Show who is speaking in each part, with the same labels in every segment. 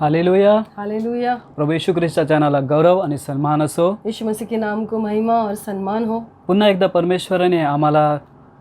Speaker 1: Hallelujah.
Speaker 2: Hallelujah.
Speaker 1: प्रभू येशू ख्रिस्ताच्या नावाला गौरव आणि सन्मान असो।
Speaker 2: यीशु मसीह के नाम को महिमा और सम्मान हो।
Speaker 1: पुन्हा एकदा परमेश्वराने आम्हाला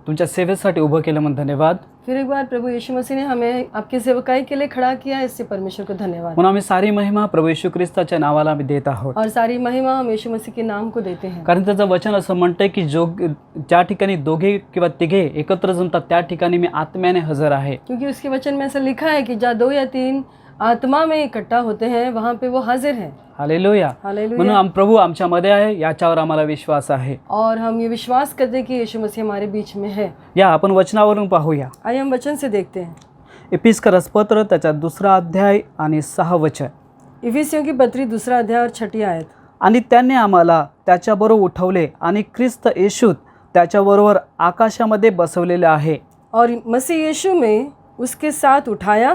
Speaker 1: तुमच्या सेवेसाठी उभं केलं म्हणून धन्यवाद।
Speaker 2: फिर एक बार प्रभु यीशु मसीह ने हमें आपकी सेवकाई के लिए खड़ा किया, इससे परमेश्वर को धन्यवाद।
Speaker 1: म्हणून आम्ही सारी महिमा प्रभू येशू ख्रिस्ताच्या नावाला आम्ही देत आहोत
Speaker 2: और सारी महिमा हम यीशु मसीह के नाम को देते हैं।
Speaker 1: कारण त्याचं वचन असं म्हणतंय की ज्या ठिकाणी दोघे किंवा तिघे एकत्र जमतात त्या ठिकाणी मी आत्म्याने हजर आहे।
Speaker 2: क्योंकि उसके वचन में ऐसा लिखा है कि जहाँ 2 या 3 आत्मा में इकट्ठा होते हैं वहाँ पे वो हाजिर है।
Speaker 1: हालेलुया।
Speaker 2: हालेलुया।
Speaker 1: म्हणून प्रभू आमच्यामध्ये आहे याच्यावर आम्हाला विश्वास आहे।
Speaker 2: और हम ये विश्वास करते हैं कि यीशु मसीह हमारे बीच में है।
Speaker 1: या आपण वचनावरून पाहूया।
Speaker 2: आइए हम वचन से देखते हैं।
Speaker 1: एपिस्करस पत्र त्याचा 2 अध्याय आणि 6 वचन।
Speaker 2: इफिसियों की पत्री 2 अध्याय और 6 आयत।
Speaker 1: आणि त्याने आम्हाला त्याच्याबरोबर उठवले आणि ख्रिस्त येशूत त्याच्याबरोबर आकाशामध्ये बसवलेले आहे।
Speaker 2: और मसीह यीशु में उसके साथ उठाया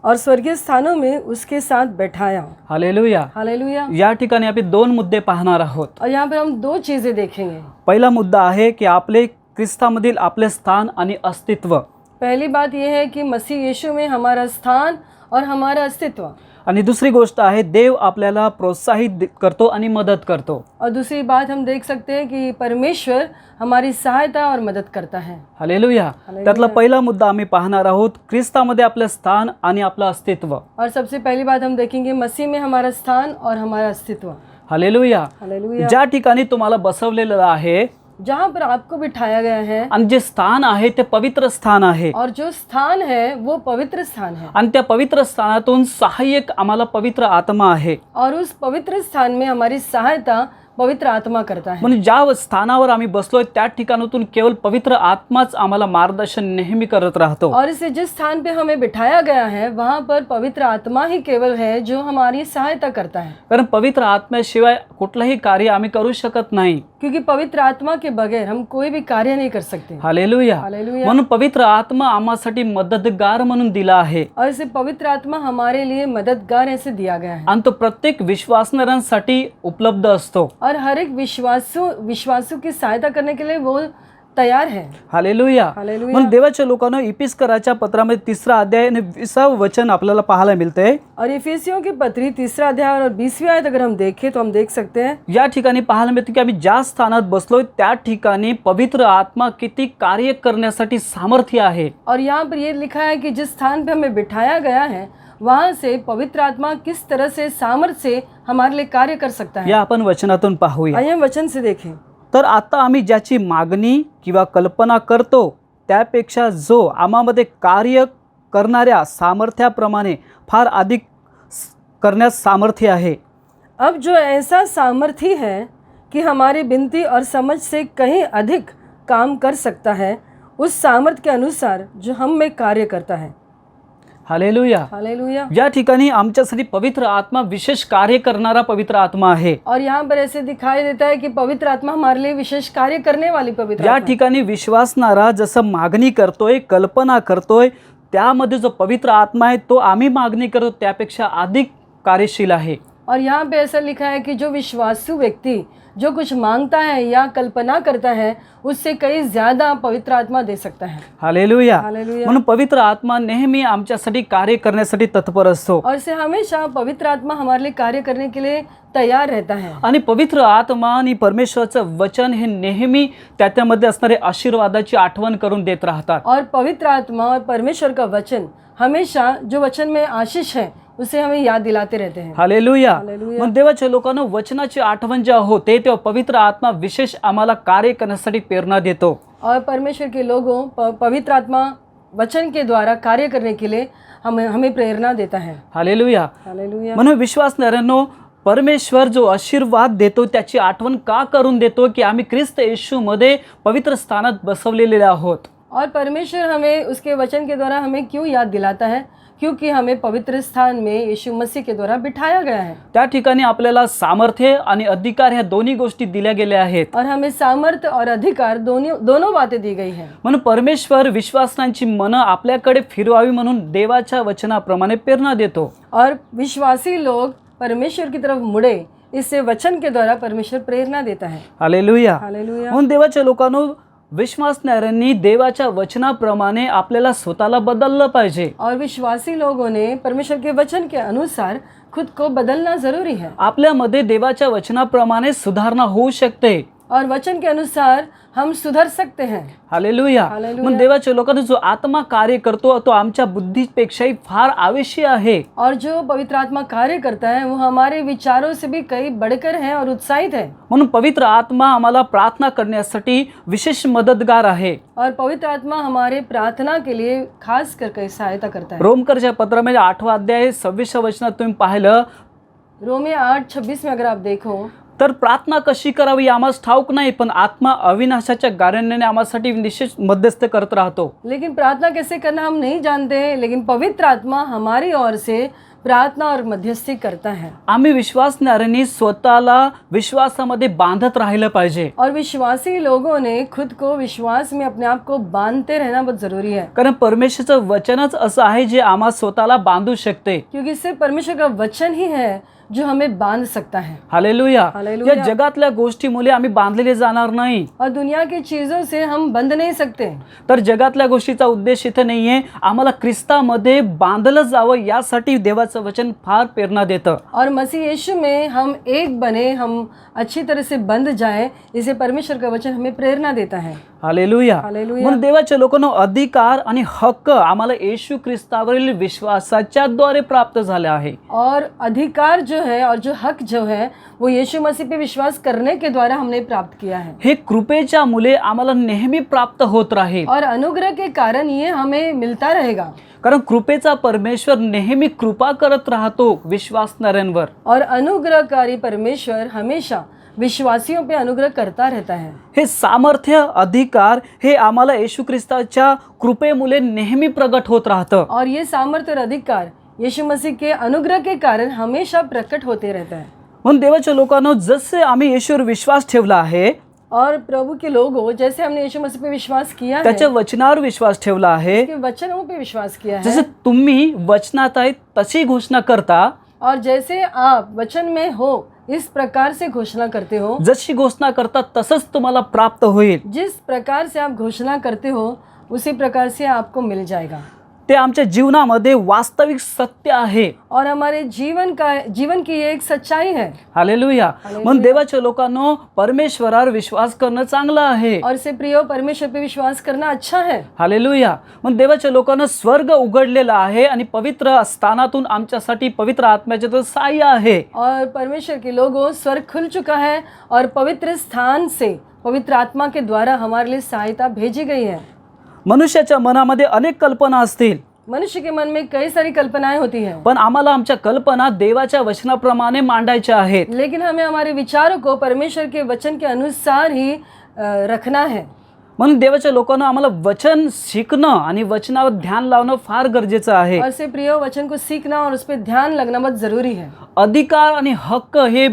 Speaker 2: और स्वर्गीय स्थानों में उसके साथ बैठाया।
Speaker 1: हालेलुया।
Speaker 2: हालेलुया।
Speaker 1: या ठिकाणी आपण 2 मुद्दे पाहणार आहोत।
Speaker 2: और यहाँ पर हम 2 चीज़ें देखेंगे।
Speaker 1: पहिला मुद्दा आहे की आपले ख्रिस्तामधील आपले स्थान आणि अस्तित्व।
Speaker 2: पहली बात यह है कि मसीह यीशु में हमारा स्थान और हमारा अस्तित्व।
Speaker 1: आणि दुसरी गोष्ट आहे देव आपल्याला प्रोत्साहित करतो आणि मदत करतो।
Speaker 2: और दूसरी बात हम देख सकते हैं कि परमेश्वर हमारी सहायता और मदद करता है।
Speaker 1: हालेलुया। त्यातला पहिला मुद्दा आम्ही पाहणार आहोत ख्रिस्तामध्ये आपले स्थान आणि आपलं अस्तित्व।
Speaker 2: और सबसे पहली बात हम देखेंगे मसीह में हमारा स्थान और हमारा अस्तित्व।
Speaker 1: हालेलुया।
Speaker 2: हालेलुया।
Speaker 1: ज्या ठिकाणी तुम्हाला बसवलेलं आहे
Speaker 2: जहाँ पर आपको बिठाया गया है
Speaker 1: आणि जे स्थान आहे ते पवित्र स्थान आहे
Speaker 2: और जो स्थान है वो पवित्र स्थान है।
Speaker 1: आणि त्या पवित्र स्थानातून सहाय्यक आम्हाला पवित्र आत्मा आहे।
Speaker 2: और उस पवित्र स्थान में हमारी सहायता पवित्र आत्मा करता है।
Speaker 1: म्हणजे ज्या स्थानावर आम्ही बसलोय त्या ठिकाणातून केवळ पवित्र आत्माच आम्हाला मार्गदर्शन नेहमी करत राहतो।
Speaker 2: और इसे जिस स्थान पे हमें बिठाया गया है वहाँ पर पवित्र आत्मा ही केवल है जो हमारी सहायता करता है।
Speaker 1: कारण पवित्र आत्म्याशिवाय कुठलंही कार्य आम्ही करू शकत नाही।
Speaker 2: क्योंकि पवित्र आत्मा के बगैर हम कोई भी कार्य नहीं कर सकते।
Speaker 1: हालेलुया।
Speaker 2: हालेलुया।
Speaker 1: म्हणून पवित्र आत्मा आम्हासाठी मदतगार म्हणून दिला आहे।
Speaker 2: और इसे पवित्र आत्मा हमारे लिए मददगार ऐसे दिया गया है।
Speaker 1: आणि तो प्रत्येक विश्वासणाऱ्यांसाठी उपलब्ध असतो।
Speaker 2: और हर एक विश्वासू की सहायता करने के लिए वो तैयार है।
Speaker 1: हालेलुया।
Speaker 2: हालेलुया।
Speaker 1: म्हणून देवाच्या लोकांना इपिस्कराच्या पत्रामध्ये 3 अध्याय आणि 20 वचन आपल्याला पाहायला मिळते।
Speaker 2: और इफिसियों की पत्री 3 अध्याय और 20वीं आयत अगर हम देखें तो हम देख सकते हैं
Speaker 1: या ठिकाणी पाहायला मिळते की आम्ही ज्या स्थानात बसलोय त्या ठिकाणी पवित्र आत्मा किती कार्य करण्यासाठी सामर्थ्य आहे।
Speaker 2: और यहाँ पर ये लिखा है कि जिस स्थान पे हमें बिठाया गया है वहाँ से पवित्र आत्मा किस तरह से सामर्थ्य से हमारे लिए कार्य कर सकता है।
Speaker 1: या आपण वचनातून पाहूया।
Speaker 2: आइए हम वचन से देखें।
Speaker 1: तर आता आम्ही ज्याची मागणी किंवा कल्पना करतो त्यापेक्षा जो आम्हामध्ये कार्य करणाऱ्या सामर्थ्याप्रमाणे फार अधिक करण्यास सामर्थ्य आहे।
Speaker 2: अब जो ऐसा सामर्थ्य है कि हमारी विनती और समझ से कहीं अधिक काम कर सकता है, उस सामर्थ्य के अनुसार जो हम में कार्य करता है।
Speaker 1: हालेलुया।
Speaker 2: हालेलुया।
Speaker 1: या ठिकाणी आमच्यासाठी पवित्र आत्मा विशेष कार्य करणारा पवित्र आत्मा आहे।
Speaker 2: और यहाँ पर ऐसे दिखाई देता है कि पवित्र आत्मा हमारे लिए विशेष कार्य करने वाली पवित्र
Speaker 1: या
Speaker 2: आत्मा।
Speaker 1: ठिकाणी विश्वासणारा जसं मागणी करतोय कल्पना करतोय त्यामध्ये जो पवित्र आत्मा आहे तो आम्ही मागणी करतो त्यापेक्षा अधिक कार्यशील आहे।
Speaker 2: और यहाँ पे ऐसा लिखा है कि जो विश्वासु व्यक्ति जो कुछ मांगता है या कल्पना करता है उससे कई ज्यादा पवित्र आत्मा दे सकता है।
Speaker 1: हालेलुया।
Speaker 2: हालेलुया।
Speaker 1: म्हणून पवित्र आत्मा नेहमी आमच्यासाठी कार्य करण्यासाठी तत्पर असतो।
Speaker 2: और इसे हमेशा पवित्र आत्मा हमारे लिए कार्य करने के लिए तैयार रहता है।
Speaker 1: आणि पवित्र आत्मा आणि परमेश्वराचं वचन हे नेहमी त्यामध्ये असणारे आशीर्वादाची आठवण करून देत राहतात।
Speaker 2: और पवित्र आत्मा और परमेश्वर का वचन हमेशा जो वचन में आशीष है उसे हमें याद दिलाते रहते हैं।
Speaker 1: हालेलुया।
Speaker 2: हालेलुया।
Speaker 1: मग देवाच्या लोकांना वचनाची आठवण जेव्हा होते तेव्हा पवित्र आत्मा विशेष आम्हाला कार्य करण्यासाठी प्रेरणा देतो।
Speaker 2: और परमेश्वर के लोगों पवित्र आत्मा वचन के द्वारा कार्य करने के लिए हमें प्रेरणा देता है।
Speaker 1: हालेलुया।
Speaker 2: हालेलुया।
Speaker 1: म्हणून विश्वासणाऱ्यांनो परमेश्वर जो आशीर्वाद देतो त्याची आठवण का करून देतो की आम्ही ख्रिस्त येशूमध्ये पवित्र स्थानात बसवलेले आहोत।
Speaker 2: और परमेश्वर हमें उसके वचन के द्वारा हमें क्यों याद दिलाता है? क्योंकि हमें पवित्र स्थान में यीशु मसीह के द्वारा बिठाया गया है।
Speaker 1: त्या ठिकाणी आपल्याला सामर्थ्य आणि अधिकार ह्या दोन्ही गोष्टी दिल्या गेल्या आहेत।
Speaker 2: और हमें सामर्थ्य और अधिकार दोनों बातें दी गई हैं।
Speaker 1: म्हणून परमेश्वर विश्वासांची मन आपल्याकडे फिरवावी म्हणून देवाच्या वचनाप्रमाणे प्रेरणा देतो।
Speaker 2: और विश्वासी लोग परमेश्वर की तरफ मुड़े इससे वचन के द्वारा परमेश्वर प्रेरणा देता है।
Speaker 1: हालेलुया।
Speaker 2: हालेलुया।
Speaker 1: म्हणून देवाच्या लोकांनो विश्वासणाऱ्यांनी देवाच्या वचनाप्रमाणे आपल्याला स्वतःला बदललं पाहिजे.
Speaker 2: और विश्वासी लोगों ने परमेश्वर के वचन के अनुसार खुद को बदलना जरूरी है.
Speaker 1: आपल्यामध्ये देवाच्या वचनाप्रमाणे सुधारणा होऊ शकते.
Speaker 2: और वचन के अनुसार हम सुधर सकते हैं.
Speaker 1: हालेलुया.
Speaker 2: हालेलुया.
Speaker 1: मग देवाच्या लोकांना जो आत्मा कार्य करतो तो आमच्या बुद्धीपेक्षाही फार आवश्यक आहे.
Speaker 2: और जो पवित्र आत्मा कार्य करता है वो हमारे विचारों से भी कई बढ़कर है और उत्साहित है.
Speaker 1: म्हणून पवित्र आत्मा आम्हाला प्रार्थना करण्यासाठी विशेष मदतगार आहे.
Speaker 2: और पवित्र आत्मा हमारे प्रार्थना के लिए खास करके सहायता करता है.
Speaker 1: रोमकरच्या पत्रामध्ये 8वां अध्याय 26व्या वचनात तुम्ही पाहिलं
Speaker 2: रोमे 8:26 में अगर आप देखो
Speaker 1: तर प्रार्थना कशी करावी आम्हाला ठाऊक नाही, पण आत्मा अविनाशाच्या गाऱ्हाण्याने आम्हासाठी विशेष मध्यस्थ करत राहतो.
Speaker 2: लेकिन प्रार्थना कैसे करना हम नहीं जानते, लेकिन पवित्र आत्मा हमारी ओर से प्रार्थना और मध्यस्थी करता है.
Speaker 1: आम्ही विश्वासणाऱ्यांनी स्वतःला विश्वासामध्ये बांधत राहिलं पाहिजे.
Speaker 2: और विश्वासी लोगों ने खुद को विश्वास में अपने आप को बांधते रहना बहुत जरूरी है.
Speaker 1: कारण परमेश्वराचं वचनच असं आहे जे आम्हा स्वतःला बांधू शकते.
Speaker 2: क्योंकि सिर्फ परमेश्वर का वचन ही है जो हमें बांध सकता है.
Speaker 1: हालेलुया.
Speaker 2: हालेलुया.
Speaker 1: या जगातल्या गोष्टीमुळे आम्ही बांधलेले जाणार नाही.
Speaker 2: और दुनिया की चीजों से हम बंध नहीं सकते.
Speaker 1: तर जगातल्या गोष्टीचा उद्देश इथे नाहीये. आम्हाला ख्रिस्तामध्ये बांधलं जावं यासाठी देवाचं वचन फार प्रेरणा देतं.
Speaker 2: और मसीह यीशु में हम एक बने, हम अच्छी तरह से बंध जाए, इसे परमेश्वर का वचन हमें प्रेरणा देता है.
Speaker 1: हालेलुया.
Speaker 2: हालेलुया.
Speaker 1: म्हणून देवाच्या लोकांना अधिकार आणि हक्क आम्हाला येशू ख्रिस्तावरील विश्वासाच्या द्वारे प्राप्त झाले आहे.
Speaker 2: और अधिकार जो है और जो हक जो है वो यीशु मसीह पे विश्वास करने के द्वारा हमने प्राप्त किया है.
Speaker 1: हे कृपेच्या मुले आम्हाला नेहमी प्राप्त होत राहील.
Speaker 2: और अनुग्रह के कारण ये हमें मिलता रहेगा.
Speaker 1: कारण कृपेचा परमेश्वर नेहमी कृपा करत राहतो विश्वासणाऱ्यांवर.
Speaker 2: और अनुग्रहकारी परमेश्वर हमेशा विश्वासियों पे अनुग्रह करता रहता है.
Speaker 1: हे सामर्थ्य अधिकार हे आम्हाला येशू ख्रिस्ताच्या कृपेमुळे नेहमी प्रगट होत राहतं.
Speaker 2: और ये सामर्थ्य और अधिकार यीशु मसीह के अनुग्रह के कारण हमेशा प्रकट होते रहता है.
Speaker 1: म्हणून देवाच्या लोकांनो जसे आम्ही येशूवर विश्वास ठेवला आहे,
Speaker 2: और प्रभु के लोगों जैसे हमने यीशु मसीह पे विश्वास किया है,
Speaker 1: त्याच्या वचनावर विश्वास ठेवला आहे,
Speaker 2: उसके वचनों पे विश्वास किया
Speaker 1: जसे
Speaker 2: है,
Speaker 1: तुम्ही वचनात आहे तशी घोषणा करता,
Speaker 2: और जैसे आप वचन में हो इस प्रकार से घोषणा करते हो,
Speaker 1: जशी घोषणा करता तसंच तुम्हाला प्राप्त होईल.
Speaker 2: जिस प्रकार से आप घोषणा करते हो उसी प्रकार से आपको मिल जाएगा.
Speaker 1: ते आमच्या जीवनामध्ये वास्तविक सत्य आहे.
Speaker 2: और हमारे जीवन की ये एक सच्चाई है.
Speaker 1: हालेलुया. म्हणून देवाच्या लोकांनो परमेश्वरावर विश्वास करणं चांगलं आहे.
Speaker 2: और से प्रियो परमेश्वर पे विश्वास करना अच्छा है.
Speaker 1: हालेलुया. म्हणून देवाच्या लोकांना स्वर्ग उघडलेला आहे आणि पवित्र स्थानातून आमच्यासाठी पवित्र आत्म्याचे सहाय्य आहे.
Speaker 2: और परमेश्वर के लोगों स्वर्ग खुल चुका है और पवित्र स्थान से पवित्र आत्मा के द्वारा हमारे लिए सहायता भेजी गई है.
Speaker 1: मनुष्याच्या मनामध्ये अनेक कल्पना असतील,
Speaker 2: मनुष्य के मन में कई सारी कल्पनाएं होती हैं,
Speaker 1: पण आम्हाला आमच्या कल्पना देवाच्या वचनाप्रमाणे मांडायच्या आहेत.
Speaker 2: लेकिन हमें हमारे विचारों को परमेश्वर के वचन के अनुसार ही रखना है.
Speaker 1: म्हणून देवाच्या लोकांना आम्हाला वचन शिकणं आणि वचनावर ध्यान लावणं फार गरजेचं आहे.
Speaker 2: और से प्रियो वचन को सीखना और उस पर ध्यान लगना बहुत जरूरी है.
Speaker 1: अधिकार आणि हक्क हे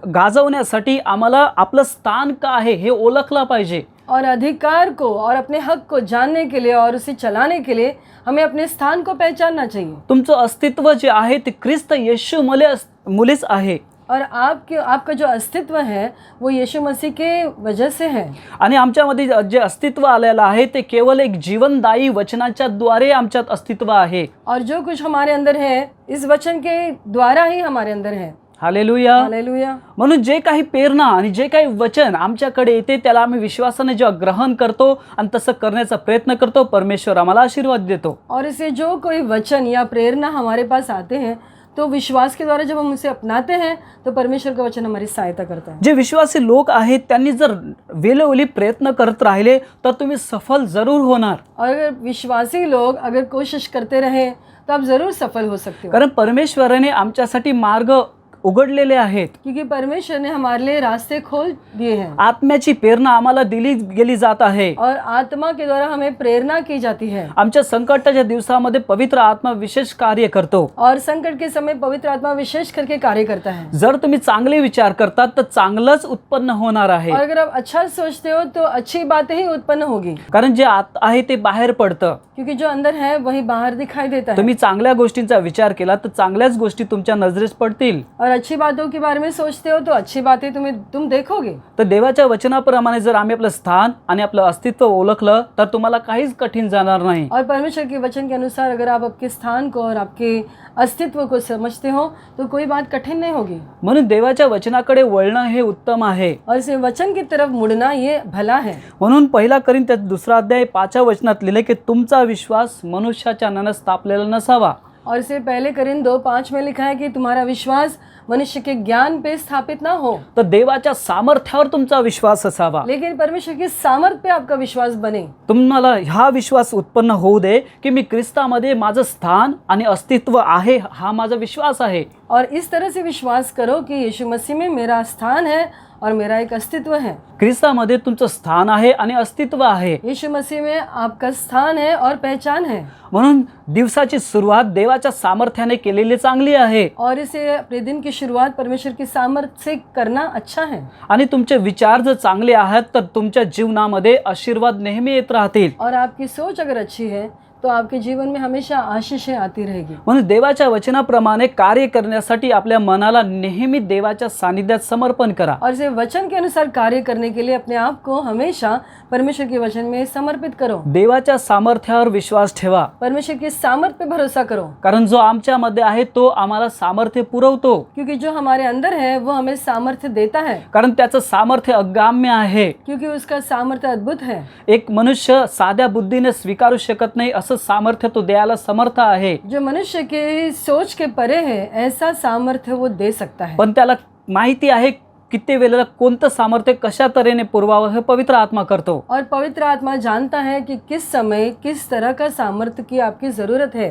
Speaker 1: गाजवण्यासाठी आम्हाला आपलं स्थान काय आहे हे ओळखलं पाहिजे.
Speaker 2: और अधिकार को और अपने हक को जानने के लिए और उसे चलाने के लिए हमें अपने स्थान को पहचानना चाहिए.
Speaker 1: तुमचं अस्तित्व जे आहे ते ख्रिस्त येशू मुलेच आहे.
Speaker 2: और आपका जो अस्तित्व है वो यीशु मसीह के वजह से है.
Speaker 1: आणि आमच्यामध्ये जे अस्तित्व आलेलं आहे ते केवळ एक जीवनदायी वचनाच्या द्वारे आमच्यात अस्तित्व आहे.
Speaker 2: और जो कुछ हमारे अंदर है इस वचन के द्वारा ही हमारे अंदर है.
Speaker 1: हालेलुया.
Speaker 2: हालेलुया.
Speaker 1: म्हणून जे काही प्रेरणा आणि जे काही वचन आमच्याकडे येते त्याला आम्ही विश्वासाने जेव्हा ग्रहण करतो आणि तसं करण्याचा प्रयत्न करतो, परमेश्वर आम्हाला आशीर्वाद देतो.
Speaker 2: और इसे जो कोई वचन या प्रेरणा हमारे पास आते हैं तो विश्वास के द्वारा जब हम उसे अपनाते हैं तो परमेश्वर का वचन हमारी सहायता करता है.
Speaker 1: जे विश्वासी लोक आहेत त्यांनी जर वेळोवेळी प्रयत्न करत राहिले तर तुम्ही सफल जरूर होणार.
Speaker 2: और अगर विश्वासी लोग अगर कोशिश करते रहे तो आप जरूर सफल हो सकते हो.
Speaker 1: कारण परमेश्वराने आमच्यासाठी मार्ग उघडलेले आहेत.
Speaker 2: क्योंकि परमेश्वर ने हमारे लिए रास्ते खोल दिए हैं.
Speaker 1: आत्म्याची प्रेरणा आम्हाला दिली गेली जात आहे.
Speaker 2: और आत्मा के द्वारा हमें प्रेरणा की जाती है.
Speaker 1: आमच्या संकटाच्या दिवसामध्ये पवित्र आत्मा विशेष कार्य करतो.
Speaker 2: और संकट के समय पवित्र आत्मा विशेष करके कार्य करता है.
Speaker 1: जर तुम्ही चांगले विचार करतात तर चांगलंच उत्पन्न होणार आहे.
Speaker 2: और अगर आप अच्छा सोचते हो तो अच्छी बातें ही उत्पन्न होगी.
Speaker 1: कारण जे आत आहे ते बाहेर पडतं.
Speaker 2: क्योंकि जो अंदर है वही बाहर दिखाई देता है.
Speaker 1: तुम्ही चांगल्या गोष्टींचा विचार केला तर चांगल्याच गोष्टी तुमच्या नजरेस पडतील.
Speaker 2: और अच्छी बातों के बारे में सोचते हो तो अच्छी बातें तुम देखोगे।
Speaker 1: तर देवाच्या वचनाप्रमाणे जर आम्ही आपलं स्थान आणि आपलं अस्तित्व ओळखलं तर तुम्हाला काहीच कठीण जाणार नाही.
Speaker 2: और परमेश्वर के वचन के अनुसार अगर आप आपके स्थान को और आपके अस्तित्व को समझते हो तो कोई बात कठिन नहीं होगी.
Speaker 1: म्हणून देवाच्या वचनाकडे वळणं हे उत्तम आहे.
Speaker 2: और इस वचन की तरफ मुड़ना ये भला है.
Speaker 1: म्हणून पहिला करिंथ 2 अध्याय 5 वचनात लिहिले की तुमचा विश्वास मनुष्याच्या मनात स्थापलेला नसावा.
Speaker 2: और इसे पहले करिंथ 2:5 में लिखा है कि तुम्हारा विश्वास मनुष्य के ज्ञान पे स्थापित ना हो,
Speaker 1: तर देवाच्या सामर्थ्यावर तुमचा विश्वास असावा.
Speaker 2: लेकिन परमेश्वर की सामर्थ पे आपका विश्वास बने.
Speaker 1: तुम्हाला हा विश्वास उत्पन्न होऊ दे की मी ख्रिस्तामध्ये माझं स्थान आणि अस्तित्व आहे, हा माझा विश्वास आहे.
Speaker 2: और इस तरह से विश्वास करो कि यीशु मसीह में मेरा स्थान है और मेरा एक अस्तित्व है.
Speaker 1: ख्रिस्तामध्ये तुमचं स्थान आहे आणि अस्तित्व आहे.
Speaker 2: यीशु मसीह में आपका स्थान है और पहचान है.
Speaker 1: म्हणून दिवसाची सुरुवात देवाच्या सामर्थ्याने केलेली चांगली आहे.
Speaker 2: और इसे अपने दिन की शुरुआत परमेश्वर की सामर्थ्य से करना अच्छा है.
Speaker 1: आणि तुमचे विचार जर चांगले आहेत तर तुमच्या जीवनामध्ये आशीर्वाद नेहमी येत राहतील.
Speaker 2: और आपकी सोच अगर अच्छी है तो आपके जीवन में हमेशा आशीषें आती रहेगी.
Speaker 1: म्हणून देवाच्या वचनाप्रमाणे कार्य करण्यासाठी आपल्या मनाला नेहमी देवाच्या सानिध्यात समर्पण करा.
Speaker 2: और इसे वचन के अनुसार कार्य करने के लिए अपने आप को हमेशा परमेश्वर के वचन में समर्पित करो.
Speaker 1: देवाच्या सामर्थ्यावर विश्वास ठेवा.
Speaker 2: परमेश्वर के सामर्थ्य पे भरोसा करो.
Speaker 1: कारण जो आमच्यामध्ये आहे तो आम्हाला सामर्थ्य पुरवतो.
Speaker 2: क्योंकि जो हमारे अंदर है वो हमें सामर्थ्य देता है.
Speaker 1: कारण त्याचं सामर्थ्य अगाम्य आहे.
Speaker 2: क्योंकि उसका सामर्थ्य अद्भुत है.
Speaker 1: एक मनुष्य साध्या बुद्धीने स्वीकारू शकत नाही असं सामर्थ्य तो द्यायला समर्थ आहे.
Speaker 2: जो मनुष्य के सोच के परे है ऐसा सामर्थ्य वो दे सकता है.
Speaker 1: पण त्याला माहिती आहे किती वेळेला कोणतं सामर्थ्य कशा तऱ्हेने पुरवावं हे पवित्र आत्मा करतो.
Speaker 2: और पवित्र आत्मा जानता है कि किस समय किस तरह का सामर्थ्य की आपकी ज़रूरत है.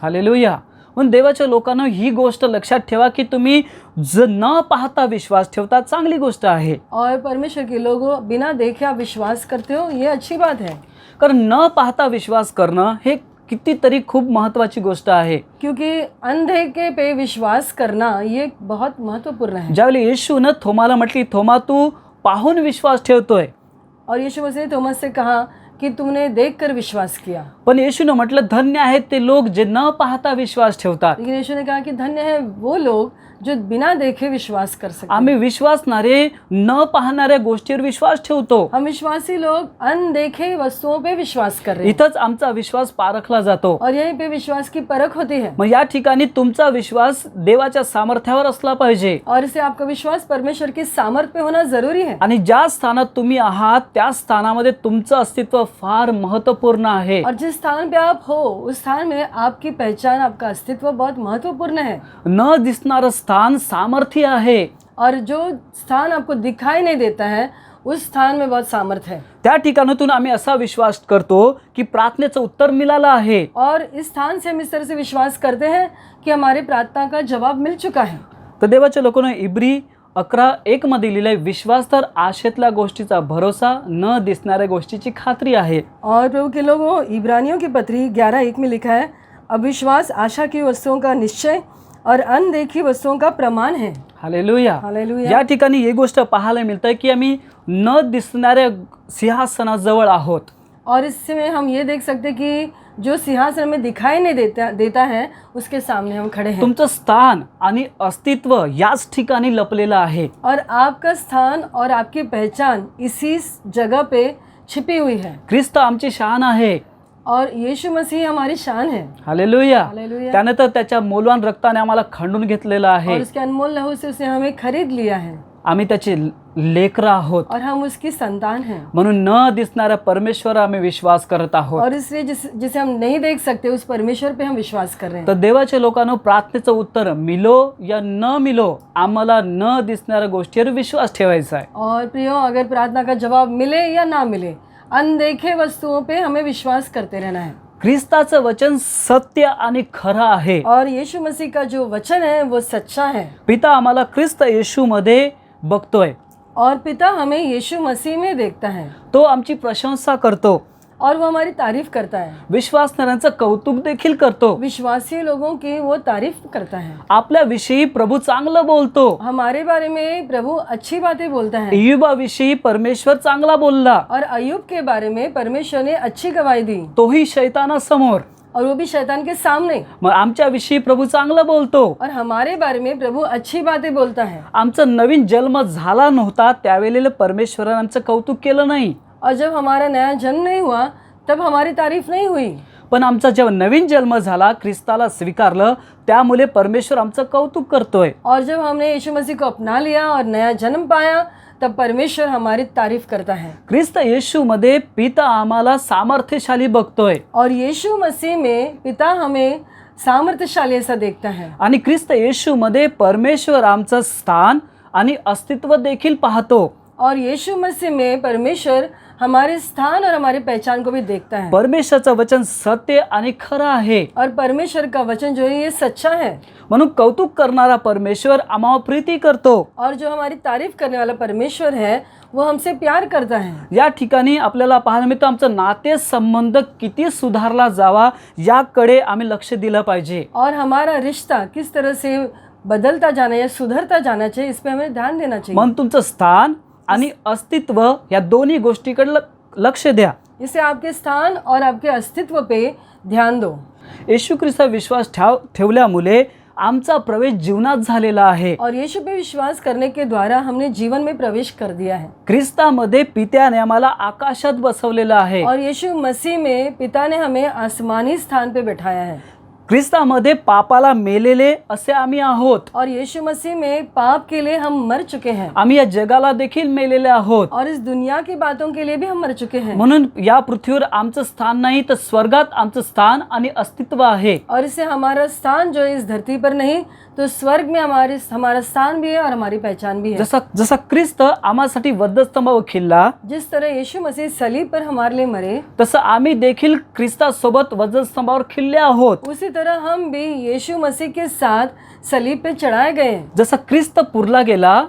Speaker 1: हालेलुया. म्हणून देवाच्या लोकांना ही गोष्ट लक्षात ठेवा की तुम्ही न पाहता विश्वास ठेवता, चांगली गोष्ट आहे.
Speaker 2: और परमेश्वर के लोगों बिना देखे आप विश्वास करते हो ये अच्छी बात है.
Speaker 1: कारण न पाहता विश्वास करणं हे कितीतरी खूप महत्त्वाची गोष्ट आहे.
Speaker 2: क्योंकि अंधे पे विश्वास करना ये बहुत महत्वपूर्ण है.
Speaker 1: ज्यावेळी येशूने थोमाला म्हटली, थोमा तू पाहून विश्वास ठेवतोय.
Speaker 2: और यीशु मसीह ने थोमस से कहा कि तुमने देखकर विश्वास किया.
Speaker 1: पण येशूने म्हटलं धन्य आहेत ते लोक जे न पाहता विश्वास ठेवतात.
Speaker 2: लेकिन यीशु ने कहा कि धन्य है वो लोग जो बिना देखे विश्वास कर सकते.
Speaker 1: आम्ही विश्वासणारे न पाहणाऱ्या गोष्टीवर विश्वास ठेवतो.
Speaker 2: हम विश्वासी लोग अनदेखे वस्तुओं पे विश्वास कर रहे हैं.
Speaker 1: इथंच आमचा विश्वास पारखला जातो.
Speaker 2: और यहीं पे विश्वास की परख होती है.
Speaker 1: मग या ठिकाणी तुमचा विश्वास देवाच्या सामर्थ्यावर असला पाहिजे.
Speaker 2: और इसे आपका विश्वास परमेश्वर की सामर्थ्य पे होना जरूरी है.
Speaker 1: आणि ज्या स्थानात तुम्ही आहात त्या स्थानामध्ये तुमचं अस्तित्व फार महत्त्वपूर्ण आहे.
Speaker 2: और जिस स्थान पे आप हो उस स्थान में आपकी पहचान आपका अस्तित्व बहुत महत्वपूर्ण है.
Speaker 1: न दिसणारं स्थान सामर्थ्य आहे.
Speaker 2: और जो स्थान आपको दिखाई नहीं देता है उस स्थान में बहुत सामर्थ्य है.
Speaker 1: त्या ठिकाणातून आम्ही असा विश्वास करतो की प्रार्थनेचं उत्तर मिळालं आहे.
Speaker 2: और इस स्थान से हम इस तरह से विश्वास करते हैं कि हमारी प्रार्थना का जवाब मिल चुका है.
Speaker 1: तर देवाच्या लोकांना इब्री 11:1 मध्ये लिहिलंय, विश्वास तर आशेतल्या गोष्टीचा भरोसा, न दिसणाऱ्या गोष्टीची खात्री आहे.
Speaker 2: और प्रभु के लोगों, इब्रानियों की पत्री 11:1 में लिखा है, अविश्वास आशा की वस्तुओं का निश्चय और अनदेखी वस्तुओं का प्रमाण है.
Speaker 1: हालेलुया.
Speaker 2: हालेलुया.
Speaker 1: या ठिकाणी ही गोष्ट पाहायला मिळते की आम्ही न दिसणाऱ्या सिंहासनाजवळ आहोत.
Speaker 2: और इसमें हम ये देख सकते कि जो सिंहासन में दिखाई नहीं देता है उसके सामने हम खड़े हैं.
Speaker 1: तुमचं स्थान आणि अस्तित्व याच ठिकाणी लपलेलं आहे.
Speaker 2: और आपका स्थान और आपकी पहचान इसी जगह पे छिपी हुई है.
Speaker 1: ख्रिस्त आमची शान आहे.
Speaker 2: और यीशु मसीह हमारी शान है.
Speaker 1: हालेलुया.
Speaker 2: हालेलुया.
Speaker 1: त्याने तर त्याच्या मौल्यवान रक्ताने आम्हाला खंडून घेतलेलं आहे.
Speaker 2: और उसके अनमोल लहू से उसने हमें खरीद लिया है.
Speaker 1: आम्ही त्याचे लेकरं आहोत.
Speaker 2: और हम उसकी संतान हैं.
Speaker 1: म्हणून न दिसणाऱ्या परमेश्वर आम्ही विश्वास करत आहोत.
Speaker 2: और इसलिए जिसे हम नहीं देख सकते उस परमेश्वर पे हम विश्वास कर रहे हैं.
Speaker 1: तर देवाच्या लोकांनो, प्रार्थनेचं उत्तर मिलो या न मिलो, आम्हाला न दिसणाऱ्या गोष्टीवर विश्वास ठेवायचा आहे.
Speaker 2: और प्रियो, अगर प्रार्थना का जवाब मिले या ना मिले, अनदेखे वस्तुओं पे हमें विश्वास करते रहना है.
Speaker 1: ख्रिस्ताचं वचन सत्य आणि खरं आहे.
Speaker 2: और यीशु मसीह का जो वचन है वो सच्चा है.
Speaker 1: पिता आम्हाला ख्रिस्त येशूमध्ये बघतोय.
Speaker 2: और पिता हमें यीशु मसीह में देखता है.
Speaker 1: तो आमची प्रशंसा करतो.
Speaker 2: और वो हमारी तारीफ करता है.
Speaker 1: विश्वासणाऱ्यांचं कौतुक देखील करतो.
Speaker 2: विश्वासी लोगों की वो तारीफ करता है.
Speaker 1: आपल्या विषयी प्रभू चांगलं बोलतो.
Speaker 2: हमारे बारे में प्रभु अच्छी बातें बोलता है.
Speaker 1: अय्यूबाविषयी परमेश्वर चांगला बोलला.
Speaker 2: और अय्यूब के बारे में परमेश्वर ने अच्छी गवाही दी.
Speaker 1: तोही शैतानासमोर
Speaker 2: और वो भी शैतान के सामने।
Speaker 1: मग आमच्याविषयी प्रभू चांगलं बोलतो.
Speaker 2: और हमारे बारे में प्रभु अच्छी बातें बोलता है.
Speaker 1: आमचा नवीन जन्म झाला नव्हता त्यावेळेला परमेश्वराने आमचं कौतुक केलं नाही.
Speaker 2: और जब हमारा नया जन्म नहीं हुआ तब हमारी तारीफ नहीं हुई.
Speaker 1: पण आमचा जेव्हा नवीन जन्म झाला, ख्रिस्ताला स्वीकारलं, त्यामुळे परमेश्वर आमचं कौतुक करतोय.
Speaker 2: और जब हमने यीशु मसीह को अपना लिया और नया जन्म पाया तब परमेश्वर हमारी तारीफ करता है.
Speaker 1: ख्रिस्त येशू मध्ये पिता आम्हाला सामर्थ्यशाली बघतोय.
Speaker 2: और यीशु मसीह में पिता हमें सामर्थ्यशाली ऐसा देखता है.
Speaker 1: आणि ख्रिस्त येशू मध्ये परमेश्वर आमचं स्थान आणि अस्तित्व देखील पाहतो.
Speaker 2: और यीशु मसीह में परमेश्वर हमारे स्थान और हमारी पहचान को भी देखता है.
Speaker 1: परमेश्वराचं वचन सत्य आणि खरं आहे.
Speaker 2: और परमेश्वर का वचन जो है ये सच्चा है.
Speaker 1: म्हणून कौतुक करणारा परमेश्वर आम्हाला प्रीती करतो.
Speaker 2: और जो हमारी तारीफ करने वाला परमेश्वर है वो हमसे प्यार करता है.
Speaker 1: या ठिकाणी आपल्याला पाहायला मिळतं आमचं नाते संबंध किती सुधारला जावा याकडे आम्ही लक्ष दिलं पाहिजे.
Speaker 2: और हमारा रिश्ता किस तरह से बदलता जाना या सुधरता जाना चाहिए इस पे हमें ध्यान देना चाहिए.
Speaker 1: म्हणून तुमचं स्थान आणि अस्तित्व या दोन्ही गोष्टीकडे लक्ष द्या.
Speaker 2: इसे आपके स्थान और आपके अस्तित्व पे ध्यान दो.
Speaker 1: येशू ख्रिस्तावर विश्वास ठेवल्यामुळे आमचा प्रवेश जीवनात झालेला आहे.
Speaker 2: और यीशु पे विश्वास करने के द्वारा हमने जीवन में प्रवेश कर दिया है.
Speaker 1: ख्रिस्तामध्ये पित्याने आम्हाला आकाशात बसवलेलं आहे.
Speaker 2: और यीशु मसीह में पिता ने हमें आसमानी स्थान पे बैठाया है.
Speaker 1: ख्रिस्तामध्ये पापाला मेलेले असे आम्ही आहोत.
Speaker 2: और यीशु मसीह में पाप के लिए हम मर चुके हैं.
Speaker 1: आम्ही या जगाला देखील मेलेले आहोत.
Speaker 2: और इस दुनिया की बातों के लिए भी हम मर चुके हैं.
Speaker 1: म्हणून या पृथ्वीवर आमचं स्थान नाही तर स्वर्गात आमचं स्थान आणि अस्तित्व आहे.
Speaker 2: और इससे हमारा स्थान जो है इस धरती पर नहीं तो स्वर्ग में हमारा स्थान भी है और हमारी पहचान भी है.
Speaker 1: जसा ख्रिस्त आम्हासाठी वधस्तंभावर खिल्ला,
Speaker 2: जिस तरह यीशु मसीह सलीब पर हमारे लिए मरे
Speaker 1: तसं आम्ही देखील ख्रिस्तासोबत वधस्तंभावर खिल्ले आहोत.
Speaker 2: उसी तरह हम भी यीशु मसीह के साथ सलीब पे चढ़ाए गए.
Speaker 1: जसा ख्रिस्त पुरला गेला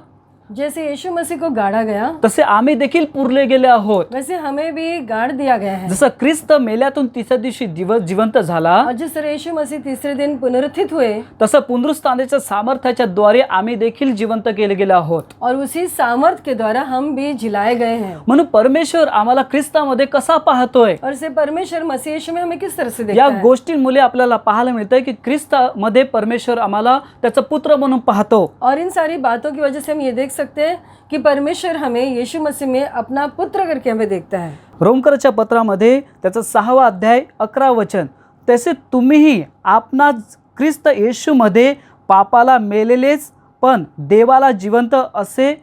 Speaker 2: जैसे यीशु मसीह को गाड़ा गया
Speaker 1: तसे आम्ही देखील पुरले गेले आहोत.
Speaker 2: वैसे हमें भी गाड़ दिया गया है.
Speaker 1: जसं ख्रिस्त मेल्यातून तिसऱ्या दिवशी जिवंत झाला,
Speaker 2: और जिस तरह यीशु मसीह तीसरे दिन पुनरुत्थित हुए
Speaker 1: तसं पुनरुत्थानाच्या सामर्थ्याच्या द्वारे आम्ही देखील जिवंत केले गेले आहोत.
Speaker 2: और उसी सामर्थ के द्वारा हम भी जिलाए गए हैं.
Speaker 1: म्हणून परमेश्वर आम्हाला ख्रिस्तामध्ये कसा पाहतोय
Speaker 2: और से परमेश्वर मसीह यीशु में हमें किस तरह से
Speaker 1: या
Speaker 2: देखता है.
Speaker 1: गोष्टींमुळे आपल्याला पाहायला मिळतंय की ख्रिस्तामध्ये परमेश्वर आम्हाला त्याचा पुत्र म्हणून पाहतो.
Speaker 2: और इन सारी बातों की वजह से हम ये देख सकते हैं कि परमेश्वर हमें यीशु मसीह में अपना पुत्र करके हमें देखता है.
Speaker 1: रोमकरच्या पत्रामध्ये त्याचा 6वा अध्याय 11 वचन, तसे तुम्हीही आपणास ख्रिस्त येशूमध्ये पापाला मेलेलेच पण देवाला जिवंत असे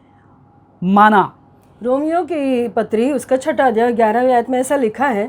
Speaker 1: माना.
Speaker 2: रोमियो की पत्री उसका 6 अध्याय 11वें आयत में ऐसा लिखा है,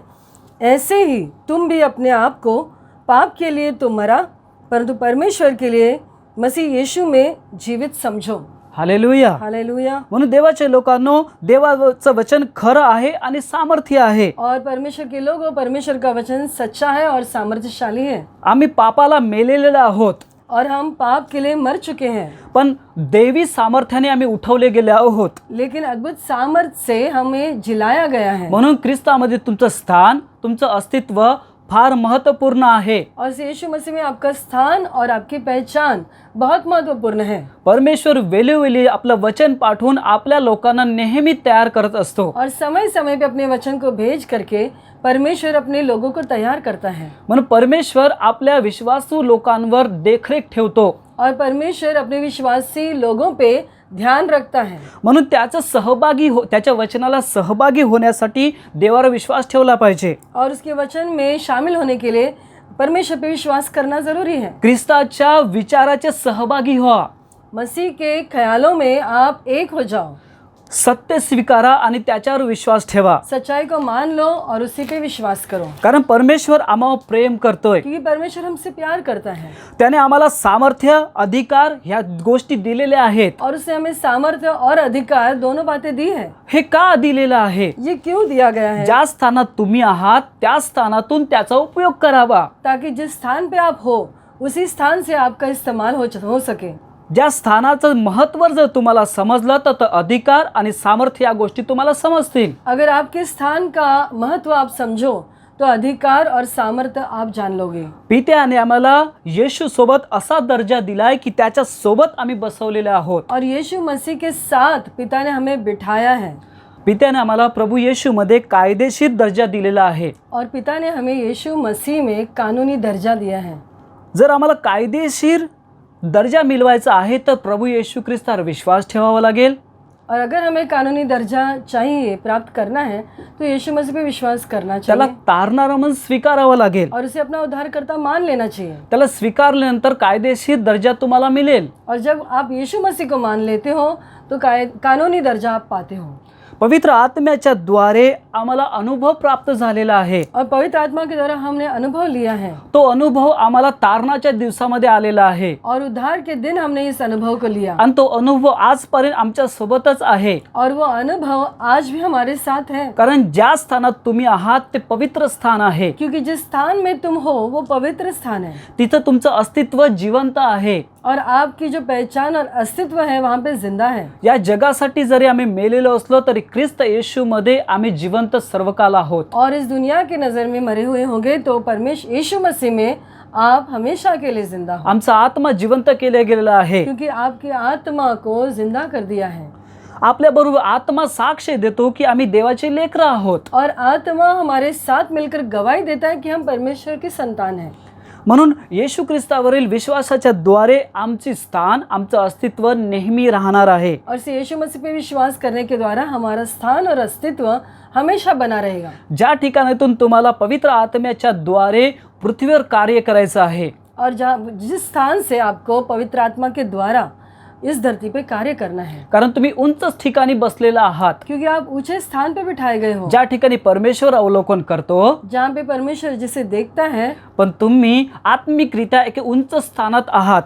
Speaker 2: ऐसे ही तुम भी अपने आप को पाप के लिए तो मरा परंतु परमेश्वर के लिए मसीह यीशु में जीवित समझो.
Speaker 1: हालेलुया.
Speaker 2: हालेलुया.
Speaker 1: म्हणून देवाचे लोकांनो, देवाचं वचन खरं आहे आणि सामर्थ्य आहे.
Speaker 2: और परमेश्वर के लोगों, परमेश्वर का वचन सच्चा है और सामर्थ्यशाली है.
Speaker 1: आम्ही पापाला मेलेले आहोत,
Speaker 2: और हम पाप के लिए मर चुके हैं,
Speaker 1: पण देवी सामर्थ्याने आम्ही उठवले गेले आहोत.
Speaker 2: लेकिन अद्भुत सामर्थ्य से हमें जिलाया गया है.
Speaker 1: म्हणून ख्रिस्तामध्ये तुमचं स्थान, तुमचं अस्तित्व फार महत्त्वपूर्ण आहे.
Speaker 2: और यीशु मसीह में आपका स्थान और आपकी पहचान बहुत महत्वपूर्ण है.
Speaker 1: परमेश्वर वेळोवेळी आपलं वचन पाठवून आपल्या लोकांना नेहमी तयार करत असतो.
Speaker 2: और समय समय पे अपने वचन को भेज करके परमेश्वर अपने लोगों को तैयार करता है.
Speaker 1: म्हणून परमेश्वर आपल्या विश्वासू लोकांवर देखरेख ठेवतो.
Speaker 2: और परमेश्वर अपने विश्वासी लोगों पे ध्यान रखता है.
Speaker 1: म्हणून त्याच्या वचनाला सहभागी होण्यासाठी देवावर विश्वास ठेवला पाहिजे.
Speaker 2: और उसके वचन में शामिल होने के लिए परमेश्वर पे विश्वास करना जरूरी है.
Speaker 1: ख्रिस्ताच्या विचाराचे सहभागी व्हा.
Speaker 2: मसीह के ख्यालों में आप एक हो जाओ.
Speaker 1: सत्य स्वीकारा आणि त्याच्यावर विश्वास ठेवा.
Speaker 2: सच्चाई को मान लो और उसी पे विश्वास करो.
Speaker 1: कारण परमेश्वर आम्हाला प्रेम करतोय.
Speaker 2: क्योंकि परमेश्वर हमसे प्यार करता है.
Speaker 1: त्याने आम्हाला सामर्थ्य, अधिकार ह्या गोष्टी दिलेल्या आहेत.
Speaker 2: और उसने हमें सामर्थ्य और अधिकार दोनों बातें दी है.
Speaker 1: हे का दिलेलं आहे?
Speaker 2: ये क्यों दिया गया है?
Speaker 1: ज्या स्थानात तुम्ही आहात त्या स्थानातून त्याचा उपयोग करावा.
Speaker 2: ताकि जिस स्थान पे आप हो उसी स्थान से आपका इस्तेमाल हो सके.
Speaker 1: ज्या स्थानाचं महत्त्व जर तुम्हाला समजलं तर अधिकार आणि सामर्थ्य या गोष्टी तुम्हाला समजतील.
Speaker 2: अगर आपके स्थान का महत्व आप समझो तो अधिकार और सामर्थ्य आप जान लोगे.
Speaker 1: पित्याने आम्हाला येशू सोबत असा दर्जा दिलाय की त्याच्या सोबत आम्ही बसवलेले आहोत.
Speaker 2: और यीशु मसीह के साथ पिता ने हमें बिठाया है.
Speaker 1: पित्याने आम्हाला प्रभू येशूमध्ये कायदेशीर दर्जा दिलेला आहे.
Speaker 2: और पिता ने हमें यीशु मसीह में कानूनी दर्जा दिया है.
Speaker 1: जर आम्हाला कायदेशीर दर्जा मिळवायचा आहे तर प्रभू येशू ख्रिस्तावर विश्वास ठेवावा लागेल.
Speaker 2: और अगर हमें कानूनी दर्जा चाहिए, प्राप्त करना है, तो यीशु मसीह पे विश्वास करना
Speaker 1: त्याला
Speaker 2: चाहिए
Speaker 1: तारणारा म्हणून स्वीकारावं लागेल.
Speaker 2: और उसे अपना उद्धारकर्ता मान लेना चाहिए.
Speaker 1: त्याला स्वीकारल्यानंतर कायदेशीर दर्जा तुम्हाला मिळेल.
Speaker 2: और जब आप यीशु मसीह को मान लेते हो तो कानूनी दर्जा आप पाते हो.
Speaker 1: पवित्र आत्म्याच्या द्वारे आम्हाला अनुभव प्राप्त झालेला आहे.
Speaker 2: और पवित्र आत्मा के द्वारा हमने अनुभव लिया है.
Speaker 1: तो अनुभव आम्हाला तारणाच्या दिवसामध्ये आलेला आहे
Speaker 2: और उद्धार के दिन हमने इस अनुभव को लिया.
Speaker 1: आणि तो अनुभव आजपर्यंत आमच्या सोबतच आहे.
Speaker 2: और वो अनुभव आज भी हमारे साथ है.
Speaker 1: कारण ज्या स्थानात तुम्ही आहात ते पवित्र स्थान आहे.
Speaker 2: क्योंकि जिस स्थान में तुम हो वो पवित्र स्थान है.
Speaker 1: तिथं तुमचं अस्तित्व जिवंत आहे.
Speaker 2: और आपकी जो पहचान और अस्तित्व है वहाँ पे जिंदा है.
Speaker 1: या जगासाठी जरी आम्ही मेलेलो असलो तरी ख्रिस्त येशूमध्ये आम्ही जिवंत सर्वकाल आहोत.
Speaker 2: और इस दुनिया की नज़र में मरे हुए होंगे तो परमेश्वर यीशु मसीह में आप हमेशा के लिए जिंदा हो.
Speaker 1: आमचा आत्मा जिवंत केला गेलेला आहे.
Speaker 2: क्योंकि आपकी आत्मा को जिंदा कर दिया है.
Speaker 1: आपल्या बरोबर आत्मा साक्ष देतो की आम्ही देवाचे लेकरं आहोत.
Speaker 2: और आत्मा हमारे साथ मिलकर गवाही देता है कि हम परमेश्वर की संतान हैं.
Speaker 1: म्हणून येशू ख्रिस्तावरील विश्वासाच्या द्वारे आमचे स्थान, आमचं अस्तित्व नेहमी राहणार आहे.
Speaker 2: और से यीशु मसीह पे विश्वास करने के द्वारा हमारा स्थान और अस्तित्व हमेशा बना रहेगा.
Speaker 1: ज्या ठिकाणातून तुम्हाला पवित्र आत्म्याच्या द्वारे पृथ्वीवर कार्य करायचं आहे,
Speaker 2: और जहाँ जिस स्थान से आपको पवित्र आत्मा के द्वारा इस धरती पे कार्य करना है.
Speaker 1: कारण तुम्ही उंच ठिकाणी बसलेला आहात.
Speaker 2: क्योंकि आप ऊंचे स्थान पे बिठाए गए हो.
Speaker 1: ज्या ठिकाणी परमेश्वर अवलोकन करतो,
Speaker 2: जहाँ पे परमेश्वर जिसे देखता है.
Speaker 1: पण तुम्ही आत्मिकरित्या एक उंच स्थानात आहात.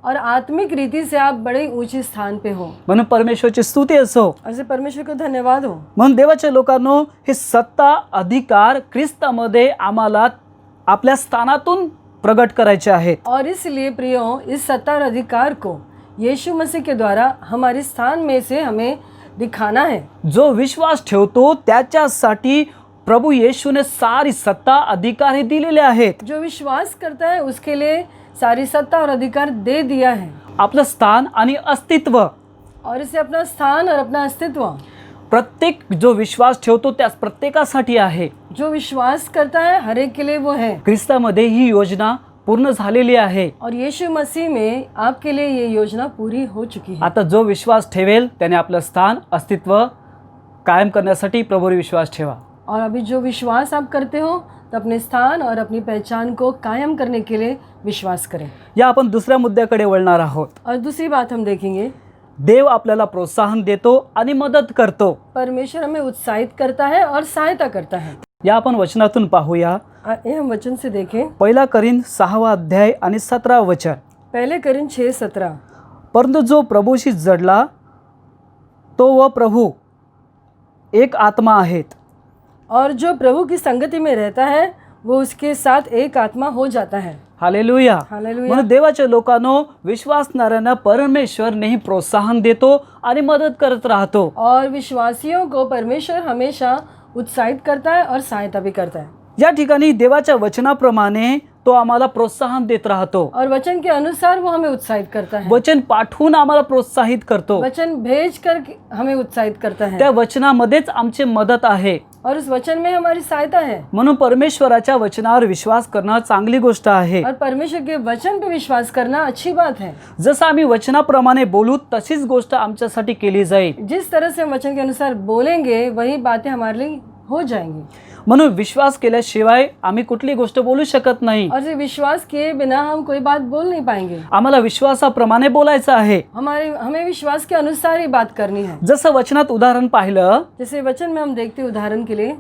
Speaker 2: और आत्मिक रीति से आप बड़े ऊंचे स्थान पे हो.
Speaker 1: म्हणून परमेश्वरची स्तुती असो.
Speaker 2: और से परमेश्वर को धन्यवाद हो.
Speaker 1: म्हणून देवाच्या लोकांनो, हे सत्ता अधिकार ख्रिस्तामध्ये आम्हाला आपल्या स्थानातून प्रगट करायचे आहेत.
Speaker 2: और इसलिए प्रियो, इस सत्ता और अधिकार को यीशु मसीह के द्वारा हमारे स्थान में से हमें दिखाना है.
Speaker 1: जो विश्वास ठेवतो त्याच्यासाठी प्रभु येशूने सारी सत्ता अधिकार हे दिलेले आहेत.
Speaker 2: जो विश्वास करता है उसके लिए सारी सत्ता और अधिकार दे दिया है.
Speaker 1: आपलं स्थान आणि अस्तित्व,
Speaker 2: और इसे अपना स्थान और अपना अस्तित्व
Speaker 1: प्रत्येक जो विश्वास ठेवतो त्यास प्रत्येकासाठी आहे.
Speaker 2: जो विश्वास करता है हर एक के लिए वो है.
Speaker 1: ख्रिस्तामध्ये ही योजना पूर्ण झालेली आहे.
Speaker 2: और यीशु मसीह में आपके लिए ये योजना पूरी हो चुकी है.
Speaker 1: आता जो विश्वास ठेवेल त्याने आपलं स्थान, अस्तित्व कायम करण्यासाठी प्रभूवर विश्वास ठेवा.
Speaker 2: और अभी जो विश्वास आप करते हो तो अपने स्थान और अपनी पहचान को कायम करने के लिए विश्वास करें.
Speaker 1: या आपण दुसऱ्या मुद्द्याकडे वळणार आहोत.
Speaker 2: और दूसरी बात हम देखेंगे,
Speaker 1: देव आपल्याला प्रोत्साहन देतो आणि मदत करतो.
Speaker 2: परमेश्वर हमें उत्साहित करता है और सहायता करता है.
Speaker 1: या आपण वचनातून पाहूया.
Speaker 2: ये हम वचन से देखें.
Speaker 1: पहिला करीन 6 अध्याय आणि 17 वचन.
Speaker 2: पहले करीन 6:17.
Speaker 1: परंतु जो प्रभूशी जडला तो व प्रभू एक आत्मा आहेत.
Speaker 2: और जो प्रभु की संगति में रहता है वो उसके साथ एक आत्मा हो जाता है.
Speaker 1: हालेलुया.
Speaker 2: हालेलुया.
Speaker 1: म्हणून देवाच्या लोकांनो, विश्वासणाऱ्यांना परमेश्वर नेहमी प्रोत्साहन देतो आणि मदत करत राहतो.
Speaker 2: और विश्वासियों को परमेश्वर हमेशा उत्साहित करता है और सहायता भी करता है.
Speaker 1: या ठिकाणी देवाच्या वचनाप्रमाणे तो आम्हाला प्रोत्साहन देत राहतो.
Speaker 2: और वचन के अनुसार वो हमें उत्साहित करता है.
Speaker 1: वचन पाठवून आम्हाला प्रोत्साहित करतो.
Speaker 2: वचन भेज कर हमें उत्साहित करता है.
Speaker 1: त्या वचनामध्येच आमची मदत आहे.
Speaker 2: और उस वचन में हमारी सहायता है.
Speaker 1: म्हणून परमेश्वराच्या वचनावर विश्वास करणं चांगली गोष्ट आहे.
Speaker 2: और परमेश्वर के वचन पे विश्वास करना अच्छी बात है.
Speaker 1: जसं आम्ही वचनाप्रमाणे बोलू तशीच गोष्ट आमच्यासाठी केली जाईल.
Speaker 2: जिस तरह से हम वचन के अनुसार बोलेंगे वही बातें हमारे लिए हो जाएंगी.
Speaker 1: म्हणून विश्वास केल्याशिवाय आम्ही कुठली गोष्ट बोलू शकत नाही.
Speaker 2: और विश्वास किए बिना हम कोई बात बोल नहीं पाएंगे.
Speaker 1: आम्हाला विश्वासाप्रमाणे बोलायचं आहे.
Speaker 2: हमें विश्वास के अनुसार ही बात करनी है.
Speaker 1: जसं वचनात उदाहरण पाहिलं,
Speaker 2: जैसे वचन में हम देखते हैं उदाहरण के लिए,